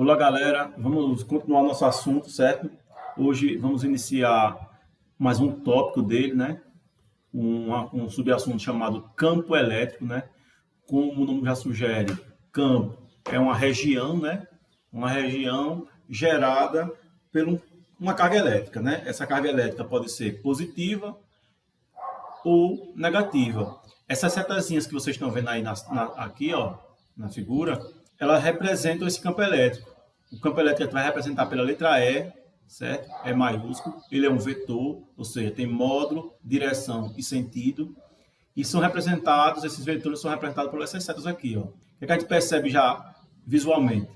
Olá, galera. Vamos continuar nosso assunto, certo? Hoje vamos iniciar mais um tópico dele, né? Um subassunto chamado campo elétrico, né? Como o nome já sugere, campo é uma região, né? Uma região gerada por uma carga elétrica, né? Essa carga elétrica pode ser positiva ou negativa. Essas setazinhas que vocês estão vendo aí aqui, ó, na figura, elas representam esse campo elétrico. O campo elétrico vai representar pela letra E, certo? E maiúsculo. Ele é um vetor, ou seja, tem módulo, direção e sentido. E são representados, esses vetores são representados por essas setas aqui, ó. O que a gente percebe já visualmente?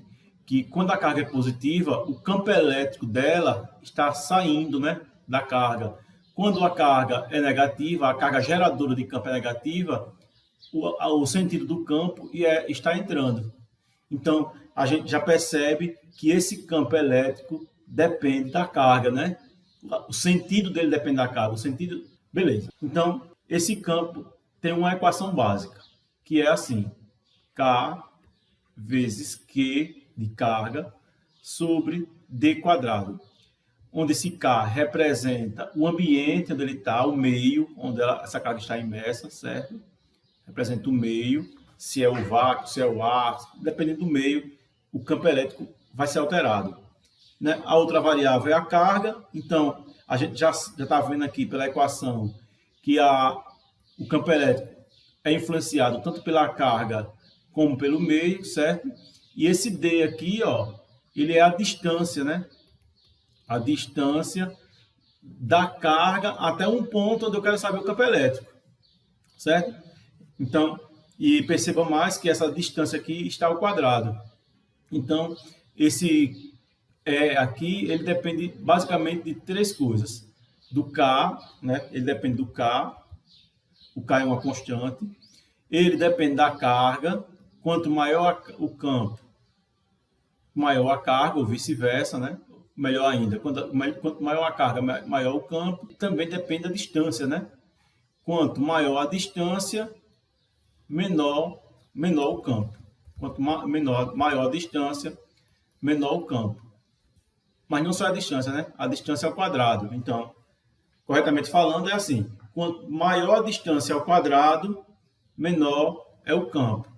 Que quando a carga é positiva, o campo elétrico dela está saindo, né, da carga. Quando a carga é negativa, a carga geradora de campo é negativa, o sentido do campo está entrando. Então, a gente já percebe que esse campo elétrico depende da carga, né? O sentido dele depende da carga. O sentido... Beleza. Então, esse campo tem uma equação básica, que é assim. K vezes Q de carga sobre D quadrado. Onde esse K representa o ambiente onde ele está, o meio onde essa carga está imersa, certo? Representa o meio, se é o vácuo, se é o ar, dependendo do meio, o campo elétrico vai ser alterado. Né? A outra variável é a carga, então a gente já está vendo aqui pela equação que o campo elétrico é influenciado tanto pela carga como pelo meio, certo? E esse D aqui, ó, ele é a distância, né? A distância da carga até um ponto onde eu quero saber o campo elétrico, certo? Então, e perceba mais que essa distância aqui está ao quadrado. Então, esse aqui, ele depende basicamente de três coisas. Do K, né? Ele depende do K. O K é uma constante. Ele depende da carga. Quanto maior o campo, maior a carga, ou vice-versa, né? Melhor ainda. Quanto maior a carga, maior o campo. Também depende da distância, né? Quanto maior a distância, menor o campo. Quanto maior a distância, menor o campo. Mas não só a distância, né? A distância ao quadrado. Então, corretamente falando, é assim. Quanto maior a distância ao quadrado, menor é o campo.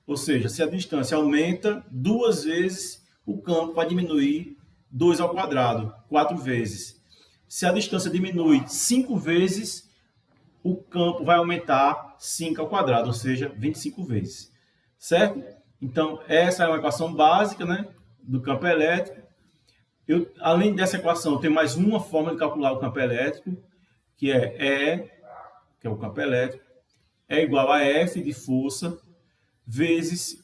Ou seja, se a distância aumenta 2 vezes, o campo vai diminuir 2 ao quadrado, 4 vezes. Se a distância diminui 5 vezes, o campo vai aumentar 5 ao quadrado, ou seja, 25 vezes. Certo? Então, essa é uma equação básica, né, do campo elétrico. Além dessa equação, eu tenho mais uma forma de calcular o campo elétrico, que é E, que é o campo elétrico, é igual a F de força vezes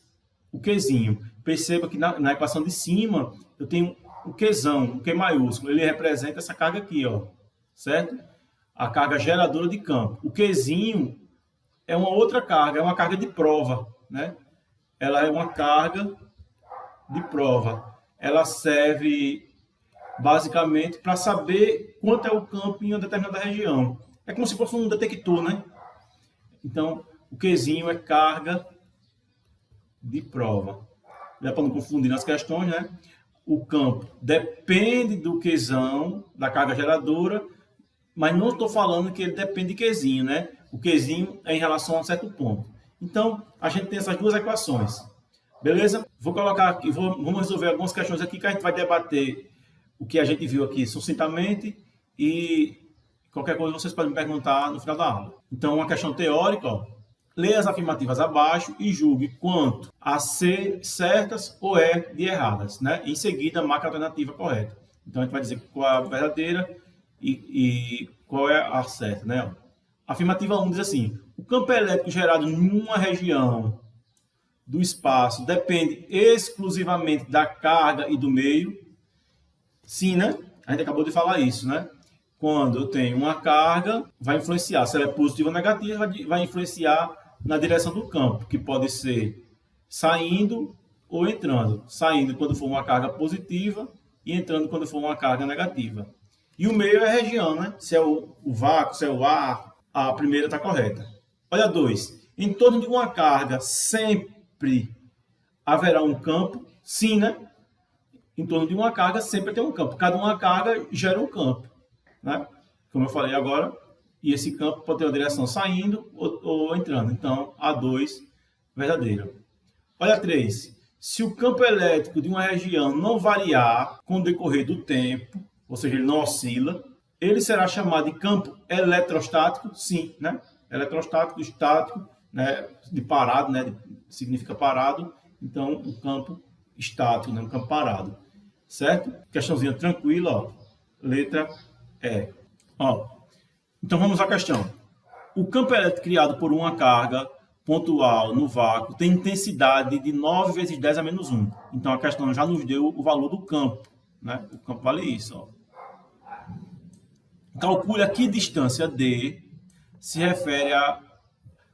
o Qzinho. Perceba que na equação de cima, eu tenho o Qzão, o Q maiúsculo. Ele representa essa carga aqui, ó, certo? A carga geradora de campo. O Qzinho é uma outra carga, é uma carga de prova, né? Ela é uma carga de prova. Ela serve basicamente para saber quanto é o campo em uma determinada região. É como se fosse um detector, né? Então, o Qzinho é carga de prova. Já para não confundir nas questões, né? O campo depende do Qzão, da carga geradora, mas não estou falando que ele depende de Qzinho, né? O Qzinho é em relação a um certo ponto. Então, a gente tem essas duas equações. Beleza? Vou colocar aqui, vamos resolver algumas questões aqui que a gente vai debater o que a gente viu aqui sucintamente e qualquer coisa vocês podem me perguntar no final da aula. Então, uma questão teórica, ó. Leia as afirmativas abaixo e julgue quanto a ser certas ou de erradas, né? Em seguida, marque a alternativa correta. Então, a gente vai dizer qual é a verdadeira e qual é a certa, né? Afirmativa 1 diz assim: o campo elétrico gerado em uma região do espaço depende exclusivamente da carga e do meio. Sim, né? A gente acabou de falar isso, né? Quando eu tenho uma carga, vai influenciar. Se ela é positiva ou negativa, vai influenciar na direção do campo, que pode ser saindo ou entrando. Saindo quando for uma carga positiva e entrando quando for uma carga negativa. E o meio é a região, né? Se é o vácuo, se é o ar, a primeira está correta. Olha 2. Em torno de uma carga sempre haverá um campo? Sim, né? em torno de uma carga sempre tem um campo. Cada uma carga gera um campo, né? Como eu falei agora, e esse campo pode ter uma direção saindo ou entrando. Então, A2 verdadeiro. Olha 3. Se o campo elétrico de uma região não variar com o decorrer do tempo, ou seja, ele não oscila, ele será chamado de campo eletrostático? Sim, né? Eletrostático, estático, né? De parado, né? Significa parado. Então, o campo estático, né? Um campo parado. Certo? Questãozinha tranquila, ó. Letra E. Ó. Então, vamos à questão. O campo elétrico criado por uma carga pontual no vácuo tem intensidade de 9 vezes 10 a menos 1. Então, a questão já nos deu o valor do campo, né? O campo vale isso, ó. Calcule a que distância D se refere ao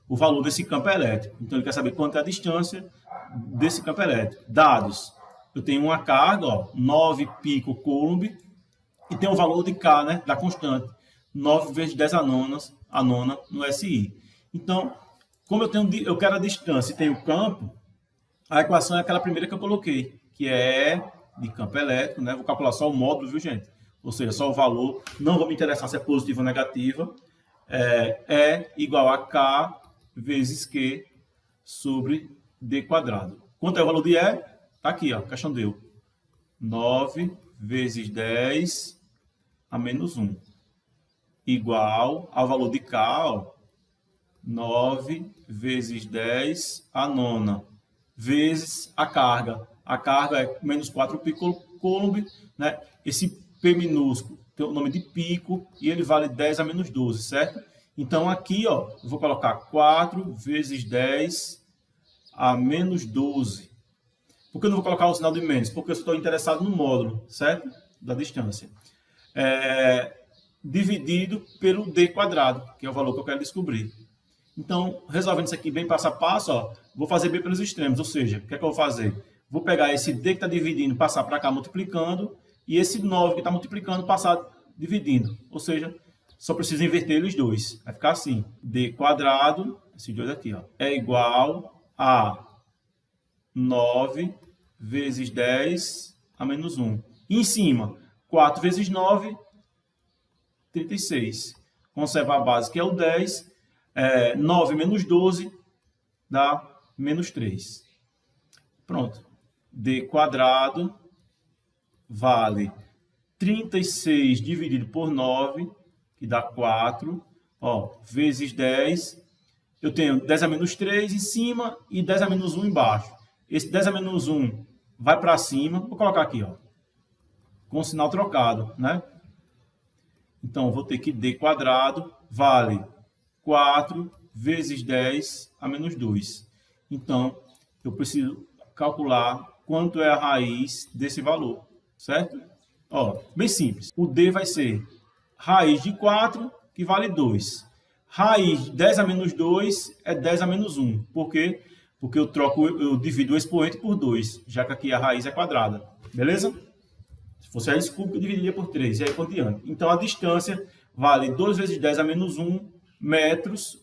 valor desse campo elétrico. Então, ele quer saber quanto é a distância desse campo elétrico. Dados. Eu tenho uma carga, ó, 9 picocoulomb, e tem o valor de K, né, da constante, 9 vezes 10 a nona no SI. Então, como eu quero a distância e tenho o campo, a equação é aquela primeira que eu coloquei, que é de campo elétrico, né? Vou calcular só o módulo, viu, gente? Ou seja, só o valor, não vou me interessar se é positiva ou negativa, é igual a K vezes Q sobre D quadrado. Quanto é o valor de E? Tá aqui, ó, a questão deu. 9 vezes 10 a menos 1. Igual ao valor de K, ó, 9 vezes 10 a nona, vezes a carga. A carga é menos 4 picocoulomb, né? Esse P minúsculo tem o nome de pico e ele vale 10 a menos 12, certo? Então, aqui, ó, eu vou colocar 4 vezes 10 a menos 12. Por que eu não vou colocar o sinal de menos? Porque eu estou interessado no módulo, certo? Da distância. Dividido pelo D quadrado, que é o valor que eu quero descobrir. Então, resolvendo isso aqui bem passo a passo, ó, vou fazer B pelos extremos. Ou seja, o que é que eu vou fazer? Vou pegar esse D que está dividindo, passar para cá multiplicando, e esse 9 que está multiplicando, passar dividindo. Ou seja, só preciso inverter eles dois. Vai ficar assim. D quadrado, esses dois aqui, ó, é igual a 9 vezes 10 a menos 1. E em cima, 4 vezes 9, 36. Conserva a base, que é o 10. 9 menos 12 dá menos 3. Pronto. D quadrado vale 36 dividido por 9, que dá 4, ó, vezes 10. Eu tenho 10 a menos 3 em cima e 10 a menos 1 embaixo. Esse 10 a menos 1 vai para cima. Vou colocar aqui, ó, com o sinal trocado, né? Então, vou ter que D quadrado vale 4 vezes 10 a menos 2. Então, eu preciso calcular quanto é a raiz desse valor, certo? Ó, bem simples. O D vai ser raiz de 4, que vale 2. Raiz de 10 a menos 2 é 10 a menos 1. Por quê? Porque eu divido o expoente por 2, já que aqui a raiz é quadrada. Beleza? Se fosse raiz cúbica, eu dividiria por 3, e aí por diante. Então, a distância vale 2 vezes 10 a menos 1 metros,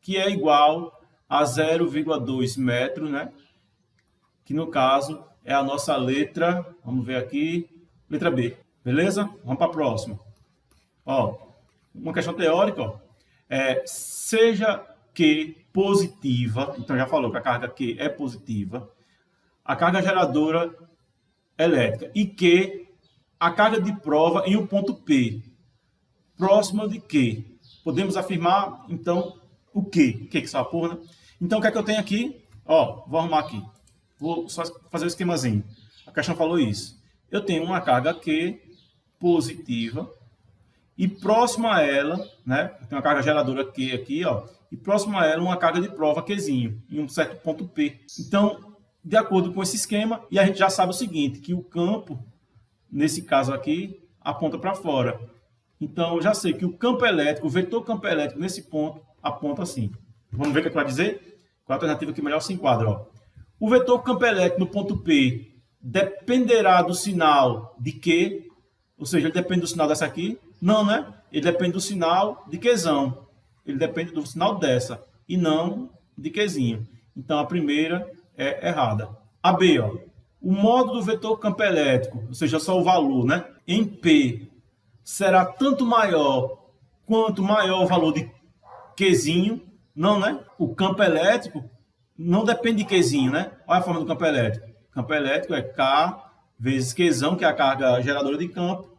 que é igual a 0,2 metros, né? Que no caso é a nossa letra, vamos ver aqui, letra B. Beleza? Vamos para a próxima. Ó, uma questão teórica, ó, seja Q positiva, então já falou que a carga Q é positiva, a carga geradora elétrica, e Q, a carga de prova em um ponto P, próxima de Q. Podemos afirmar, então, o quê? O que é essa porra, né? Então, o que é que eu tenho aqui? Ó, vou arrumar aqui. Vou só fazer o esquemazinho. A questão falou isso. Eu tenho uma carga Q positiva e próximo a ela, né? Eu tenho uma carga geradora Q aqui, ó. E próximo a ela uma carga de prova Qzinho, em um certo ponto P. Então, de acordo com esse esquema, e a gente já sabe o seguinte, que o campo, nesse caso aqui, aponta para fora. Então, eu já sei que o campo elétrico, o vetor campo elétrico nesse ponto, aponta assim. Vamos ver o que vai dizer? Qual a alternativa que melhor se enquadra? Ó. O vetor campo elétrico no ponto P dependerá do sinal de Q, ou seja, ele depende do sinal dessa aqui? Não, né? Ele depende do sinal de Qzão. Ele depende do sinal dessa, e não de Qzinho. Então, a primeira é errada. A B, ó. o módulo do vetor campo elétrico, ou seja, só o valor, né, em P, será tanto maior quanto maior o valor de Qzinho. Não, né? O campo elétrico não depende de Qzinho, né? Olha a forma do campo elétrico. O campo elétrico é K vezes Qzão, que é a carga geradora de campo,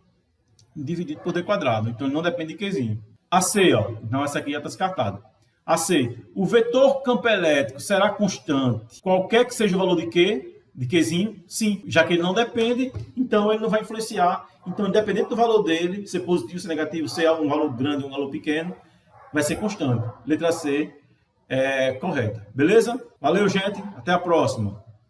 dividido por D quadrado. Então, ele não depende de Qzinho. AC, ó. Então, essa aqui já está descartada. AC. O vetor campo elétrico será constante, qualquer que seja o valor de Q, de Qzinho? Sim. Já que ele não depende, então ele não vai influenciar. Então, independente do valor dele, ser positivo, ser negativo, ser um valor grande ou um valor pequeno, vai ser constante. Letra C é correta. Beleza? Valeu, gente. Até a próxima.